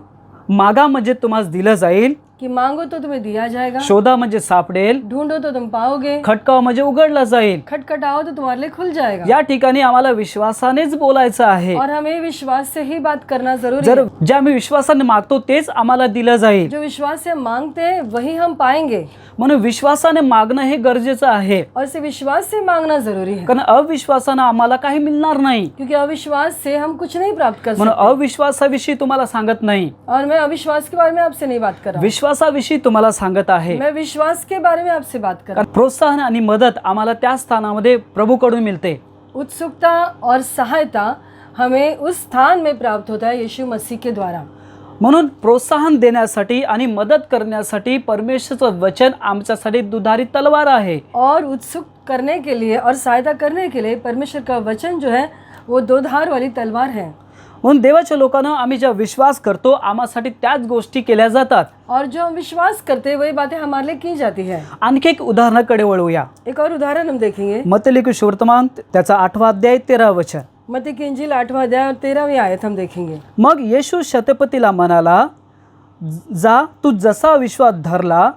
Speaker 1: मागा म्हणजे तुम्हाला दिलं जाईल,
Speaker 2: कि मांगो तो तुम्हें दिया जाएगा,
Speaker 1: शोधा म्हणजे सापडेल,
Speaker 2: ढूंढो तो तुम पाओगे,
Speaker 1: खटकाव म्हणजे उघडला जाईल.
Speaker 2: खटखटाओ तो तुम्हारे लिए खुल जाएगा.
Speaker 1: या ठिकाणी आम्हाला विश्वासानेच बोलायचं आहे.
Speaker 2: और हमें विश्वास से ही बात करना जरूरी
Speaker 1: जर
Speaker 2: है.
Speaker 1: जे आम्ही विश्वासाने मागतो तेच आम्हाला दिलं जाईल.
Speaker 2: जो विश्वास से हम मांगते हैं वही हम पाएंगे.
Speaker 1: म्हणून विश्वासाने मागणं हे गरजेचं आहे.
Speaker 2: और इसे विश्वास से मांगना जरूरी है.
Speaker 1: कारण अविश्वासानं आम्हाला काही मिळणार नाही.
Speaker 2: क्योंकि अविश्वास से हम कुछ नहीं प्राप्त कर
Speaker 1: म्हणून
Speaker 2: सकते.
Speaker 1: अविश्वासाविषयी तुम्हाला सांगत नाही,
Speaker 2: और मैं अविश्वास के बारे में आपसे नहीं बात कर रहा हूं.
Speaker 1: विश्वासाविषयी तुम्हाला सांगत आहे.
Speaker 2: मैं विश्वास के बारे में आपसे बात कर रहा
Speaker 1: कारण प्रोत्साहन आणि मदत आम्हाला त्या स्थानामध्ये प्रभूकडून मिळते.
Speaker 2: हूं. उत्सुकता और सहायता हमें उस स्थान में प्राप्त होता है यीशु मसीह के द्वारा।
Speaker 1: म्हणून प्रोत्साहन देण्यासाठी आणि मदत करण्यासाठी परमेश्वराचं वचन आमच्यासाठी दुधारी तलवार आहे।
Speaker 2: और उत्सुक करने के लिए और सहायता करने के लिए परमेश्वर का वचन जो है वो दो धार वाली तलवार है।
Speaker 1: म्हणून देवाच्या लोकांना आम्ही जेव्हा विश्वास करतो आम्हासाठी त्याच गोष्टी केल्या जातात।
Speaker 2: और जो हम विश्वास करते हैं वही बातें हमारे लिए की जाती है।
Speaker 1: आणखी एक उदाहरणाकडे वळूया।
Speaker 2: एक और उदाहरण हम देखेंगे,
Speaker 1: मत्ती लिखित सुवर्तमान त्याचा 8वां अध्याय 13 वचन।
Speaker 2: मत्ती की इंजील 8वां अध्याय और 13वीं आयत हम देखेंगे।
Speaker 1: मग येशू शतपतीला म्हणाला, जा तू जसा विश्वास धरला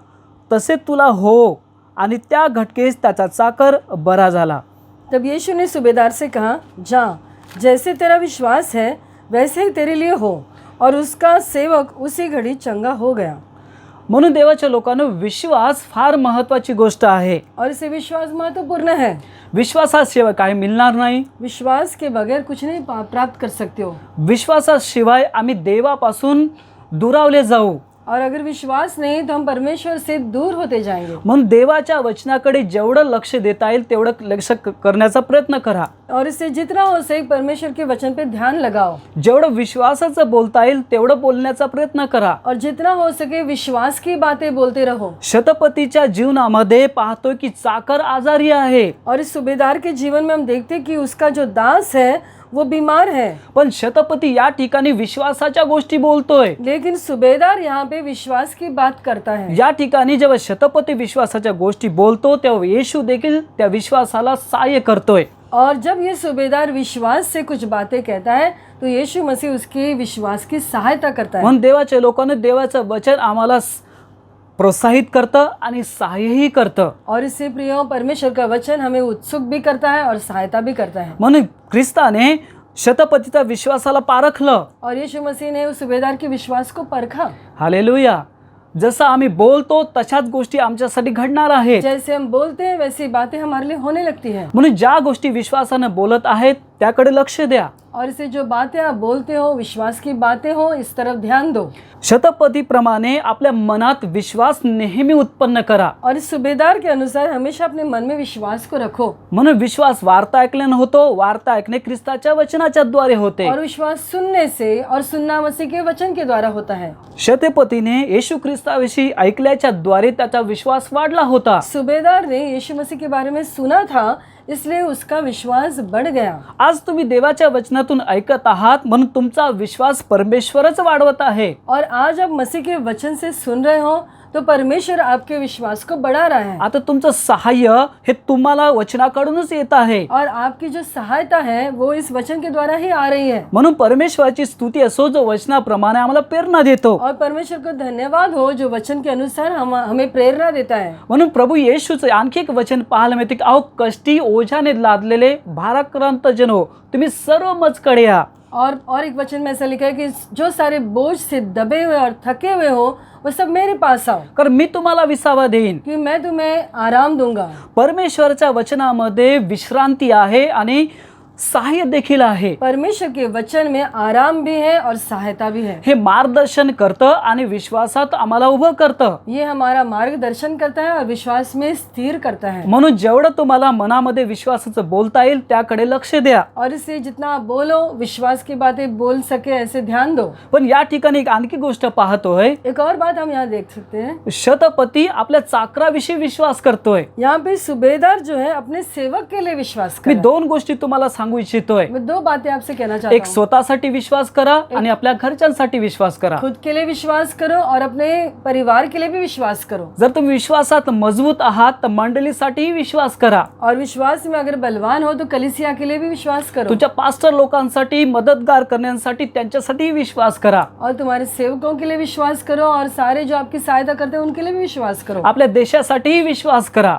Speaker 1: तसे तुला हो, आणि त्या घटकेस त्याचा चाकर बरा झाला।
Speaker 2: तब यीशु ने सूबेदार से कहा, जा जैसे तेरा विश्वास है वैसे ही तेरे लिए हो, और उसका सेवक उसी घड़ी चंगा हो गया।
Speaker 1: म्हणून देवाच्या लोकांनो विश्वास फार महत्त्वाची गोष्ट आहे।
Speaker 2: और इसे विश्वास महत्वपूर्ण है।
Speaker 1: विश्वासाशिवाय काही मिळणार नाही।
Speaker 2: विश्वास के बगैर कुछ नहीं प्राप्त कर सकते हो।
Speaker 1: विश्वासाशिवाय आम्ही देवापासून दुरावले जाऊ।
Speaker 2: और अगर विश्वास नहीं तो हम परमेश्वर से दूर होते जाएंगे।
Speaker 1: म्हणून देवाच्या वचनाकडे जेवढं लक्ष देता येईल तेवढं लक्ष करण्याचा प्रयत्न करा।
Speaker 2: और इससे जितना हो सके परमेश्वर के वचन पे ध्यान लगाओ।
Speaker 1: जेवढं विश्वासाचं बोलता येईल तेवढं बोलण्याचा प्रयत्न करा।
Speaker 2: और जितना हो सके विश्वास की बातें बोलते रहो।
Speaker 1: शतपतीच्या जीवनामध्ये पाहतोय की चाकर आजारी आहे।
Speaker 2: और इस सूबेदार के जीवन में हम देखते कि उसका जो दास है वो बीमार है।
Speaker 1: पण शतपती या ठिकाणी विश्वासाच्या गोष्टी बोलतोय।
Speaker 2: लेकिन सूबेदार यहाँ पे विश्वास की बात करता है।
Speaker 1: या ठिकाणी जेव्हा शतपती विश्वासाच्या गोष्टी बोलतो तेव्हा येशू देखील त्या विश्वासाला सहाय्य करतोय।
Speaker 2: और जब ये सूबेदार विश्वास से कुछ बातें कहता है तो यीशु मसीह उसके विश्वास की सहायता करता है।
Speaker 1: म्हणून देवाच्या लोकांनी देवाचं वचन आम्हाला प्रोत्साहित करतं आणि सहाय्यही करतं।
Speaker 2: और इससे प्रियो परमेश्वर का वचन हमें उत्सुक भी करता है और सहायता भी करता है।
Speaker 1: म्हणून ख्रिस्ताने शतपतीच्या विश्वासाला पारखलं।
Speaker 2: और यीशु मसीह ने उस सूबेदार के विश्वास को परखा।
Speaker 1: हालेलुया। जसं आम्ही बोलतो तशाच गोष्टी आमच्यासाठी घडणार आहेत।
Speaker 2: जैसे हम बोलते हैं वैसी बातें हमारे लिए होने लगती हैं।
Speaker 1: म्हणून ज्या गोष्टी विश्वासाने बोलत आहेत त्याकडे लक्ष द्या।
Speaker 2: और इसे जो बातें आप बोलते हो विश्वास की बातें हो इस तरफ ध्यान दो।
Speaker 1: शतपतीप्रमाणे आपल्या मनात विश्वास नेहमी उत्पन्न करा।
Speaker 2: और इस सूबेदार के अनुसार हमेशा अपने मन में विश्वास को रखो।
Speaker 1: म्हणून विश्वास वार्ता ऐकल्याने होतो, वार्ता ऐकणे ख्रिस्ताच्या वचनाच्या द्वारे होते।
Speaker 2: और विश्वास सुनने से और सुनना मसीह के वचन के द्वारा होता है।
Speaker 1: शतपतीने येशू ख्रिस्ताविषयी ऐकल्याच्या द्वारे त्याचा विश्वास वाढला होता।
Speaker 2: सूबेदार ने यीशु मसीह के बारे में सुना था इसलिए उसका विश्वास बढ़ गया।
Speaker 1: आज तुम्ही देवाच्या वचनातून ऐकत आहात म्हणून तुमचा विश्वास परमेश्वरच वाढवत आहे।
Speaker 2: और आज आप मसीह के वचन से सुन रहे हो तो परमेश्वर आपके विश्वास को बढ़ा रहा है।
Speaker 1: आता तुमचं सहाय्य हे तुम्हाला वचनाकडूनच येत आहे।
Speaker 2: और आपकी जो सहायता है वो इस वचन के द्वारा ही आ रही है।
Speaker 1: म्हणून परमेश्वराची स्तुती असो जो वचनाप्रमाणे आम्हाला प्रेरणा देतो।
Speaker 2: और परमेश्वर को धन्यवाद हो जो वचन के अनुसार हमें प्रेरणा देता है।
Speaker 1: म्हणून प्रभू येशूचे आणखी एक वचन पाहायला मिळते की अहो कष्टी ओझ्याने लादलेले भाराक्रांत जनो तुम्ही सर्व मजकडे या।
Speaker 2: और एक वचन में ऐसा लिखा है कि जो सारे बोझ से दबे हुए और थके हुए हो वो सब मेरे पास आओ,
Speaker 1: कर मी तुम्हाला विसावा देईन,
Speaker 2: कि मैं तुम्हें आराम दूंगा।
Speaker 1: परमेश्वराच्या वचनामध्ये विश्रांती आहे आणि सहाय्य देखील आहे।
Speaker 2: परमेश्वर के वचन में आराम भी है और सहायता भी है।
Speaker 1: हे मार्गदर्शन करतं आणि विश्वासात आम्हाला उभं करतं।
Speaker 2: ये हमारा मार्गदर्शन करता है और विश्वास में स्थिर करता है।
Speaker 1: म्हणून जेवढं तुम्हाला मनामध्ये विश्वासाचं बोलता येईल त्याकडे लक्ष द्या।
Speaker 2: और इससे जितना आप बोलो विश्वास की बातें बोल सके ऐसे ध्यान दो।
Speaker 1: पण या ठिकाणी एक आणखी गोष्ट पाहतोय।
Speaker 2: एक और बात हम यहाँ देख सकते हैं,
Speaker 1: शतपती आपल्या चाकराविषयी विश्वास करतोय।
Speaker 2: यहाँ पे सूबेदार जो है अपने सेवक के लिए विश्वास
Speaker 1: मी
Speaker 2: कर।
Speaker 1: दोन गोष्टी तुम्हाला सांगू इच्छितोय।
Speaker 2: मैं दो बातें आपसे कहना चाहता
Speaker 1: एक
Speaker 2: हूँ।
Speaker 1: स्वतःसाठी विश्वास करा आणि आपल्या घरच्यांसाठी विश्वास करा।
Speaker 2: खुद के लिए विश्वास करो और अपने परिवार के लिए भी विश्वास करो।
Speaker 1: जर तुम्ही विश्वासात मजबूत आहात तर मंडळीसाठीही विश्वास करा।
Speaker 2: और विश्वास में अगर बलवान हो तो कलीसिया के लिए भी विश्वास करो।
Speaker 1: तुमच्या पास्टर लोकांसाठी मदतगार करण्यासाठी त्यांच्यासाठी विश्वास करा।
Speaker 2: और तुम्हारे सेवकों के लिए विश्वास करो और सारे जो आपकी सहायता करते हैं उनके लिए भी विश्वास करो।
Speaker 1: आपल्या देशासाठीही विश्वास करा।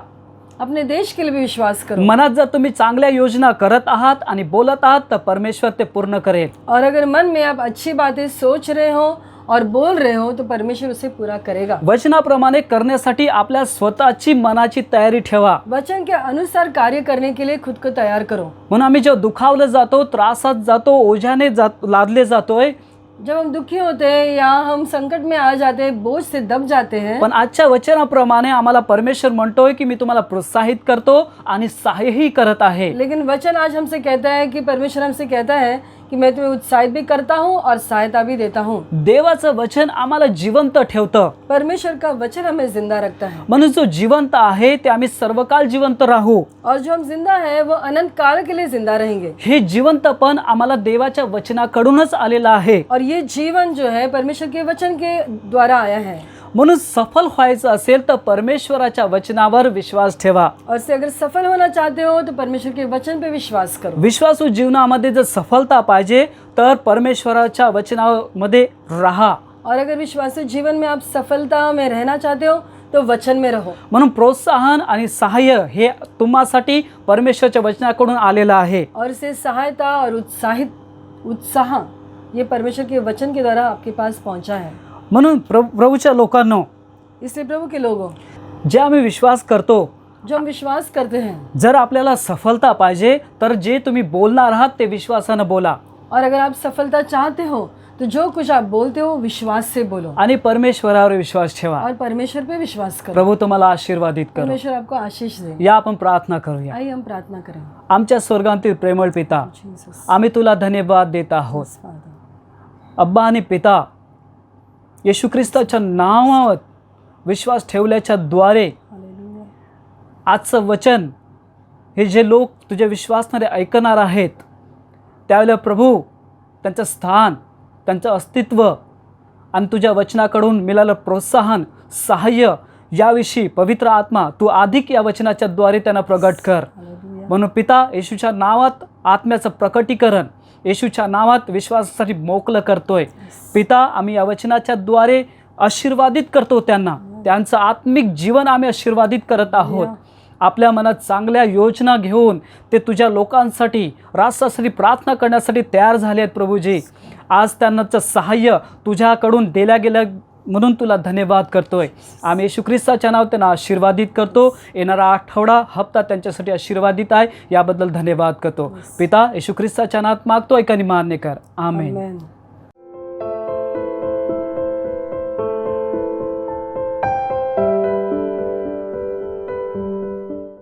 Speaker 2: अपने देश के लिए भी विश्वास करो।
Speaker 1: मनात जर तुम्ही चांगल्या योजना करत आहात आणि बोलत आहात तर परमेश्वर ते पूर्ण करेल।
Speaker 2: और अगर मन में आप अच्छी बातें सोच रहे हो और बोल रहे हो तो परमेश्वर उसे पूरा करेगा।
Speaker 1: वचनाप्रमाणे करण्यासाठी आपल्या स्वतःची मनाची तयारी ठेवा।
Speaker 2: वचन के अनुसार कार्य करने के लिए खुद को तैयार करो।
Speaker 1: म्हणून आम्ही जेव्हा दुखावलं जातो, त्रासात जातो, ओझ्याने लादले जातोय,
Speaker 2: जब हम दुखी होते हैं या हम संकट में आ जाते हैं, बोझ से दब जाते हैं,
Speaker 1: पण आजच्या वचनाप्रमाणे आम्हाला परमेश्वर म्हणतोय की मी तुम्हाला प्रोत्साहित करतो आणि सहाय्यही करत आहे।
Speaker 2: लेकिन वचन आज हमसे कहता है कि परमेश्वर हमसे कहता है कि मैं तुम्हें उत्साहित भी करता हूँ और सहायता भी देता हूँ।
Speaker 1: देवाचं वचन आम्हाला जिवंत ठेवतं,
Speaker 2: परमेश्वर का वचन हमें जिंदा रखता है
Speaker 1: म्हणून जो जिवंत आहे ते आम्ही सर्वकाल जिवंत राहू.
Speaker 2: और जो हम जिंदा है वो अनंत काल के लिए जिंदा रहेंगे।
Speaker 1: हे जिवंतपण आम्हाला देवाच्या वचनाकडूनच आलेलं आहे.
Speaker 2: और ये जीवन जो है परमेश्वर के वचन के द्वारा आया है।
Speaker 1: म्हणून सफल व्हायचं असेल तर परमेश्वराच्या वचनावर विश्वास ठेवा.
Speaker 2: और से अगर सफल होना चाहते हो तो परमेश्वर के वचन पे विश्वास करो।
Speaker 1: विश्वासू जीवनामध्ये जर सफलता पाहिजे तर परमेश्वराच्या वचनामध्ये राहा.
Speaker 2: और अगर विश्वासी जीवन में आप सफलता में रहना चाहते हो तो वचन में रहो।
Speaker 1: म्हणून प्रोत्साहन आणि सहाय्य हे तुम्हासाठी परमेश्वराच्या वचनाकडून आलेलं आहे.
Speaker 2: और से सहायता और उत्साह ये परमेश्वर के वचन के द्वारा आपके पास पहुंचा है।
Speaker 1: म्हणून प्रभूच्या लोकांनो,
Speaker 2: इसलिए प्रभु के लोगों,
Speaker 1: जे आम्ही विश्वास करतो,
Speaker 2: जो हम विश्वास करते हैं,
Speaker 1: जर आपल्याला सफलता पाहिजे तर जे तुम्ही बोलणार आहात ते विश्वासानं बोला.
Speaker 2: और अगर आप सफलता चाहते हो तो जो कुछ आप बोलते हो विश्वास से बोलो
Speaker 1: आणि परमेश्वरावर विश्वास ठेवा.
Speaker 2: और परमेश्वर पे विश्वास करो।
Speaker 1: प्रभू तुम्हाला आशीर्वादित करो.
Speaker 2: परमेश्वर आपको आशीष दे।
Speaker 1: या आपण प्रार्थना करूया.
Speaker 2: आइए हम प्रार्थना करें।
Speaker 1: आमच्या स्वर्गातील प्रेमळ पिता,
Speaker 2: जीसस,
Speaker 1: आम्ही तुला धन्यवाद देत आहोत.
Speaker 2: फादर,
Speaker 1: अब्बा आणि पिता, येशू ख्रिस्ताच्या नावावर विश्वास ठेवल्याच्या द्वारे
Speaker 2: हालेलुया,
Speaker 1: आजचं वचन हे जे लोक तुझे विश्वासणारे ऐकणार आहेत त्यावेळेला प्रभू त्यांचं स्थान, त्यांचं अस्तित्व आणि तुझ्या वचनाकडून मिळालं प्रोत्साहन, सहाय्य याविषयी पवित्र आत्मा तू अधिक या वचनाच्या द्वारे त्यांना प्रगट कर.
Speaker 2: हालेलुया,
Speaker 1: म्हणून पिता, येशूच्या नावात आत्म्याचं प्रकटीकरण येशूच्या नावात विश्वासासाठी मोकळं करतोय. पिता, आम्ही या वचनाच्या द्वारे आशीर्वादित करतो त्यांना, त्यांचं आत्मिक जीवन आम्ही आशीर्वादित करत आहोत. आपल्या मनात चांगल्या योजना घेऊन ते तुझ्या लोकांसाठी, राष्ट्रासाठी प्रार्थना करण्यासाठी तयार झाले आहेत. प्रभूजी, आज त्यांनाचं सहाय्य तुझ्याकडून दिल्या गेलं म्हणून तुला धन्यवाद करतोय. आम्ही येशू ख्रिस्ताच्या नावात त्यांना आशीर्वादित करतो. येणारा आठवडा, हप्ता त्यांच्यासाठी आशीर्वादित आहे, याबद्दल धन्यवाद करतो. पिता, येशू ख्रिस्ताच्या नावात मागतो, ऐकानी मान्य कर. आमेन.
Speaker 2: आमेन.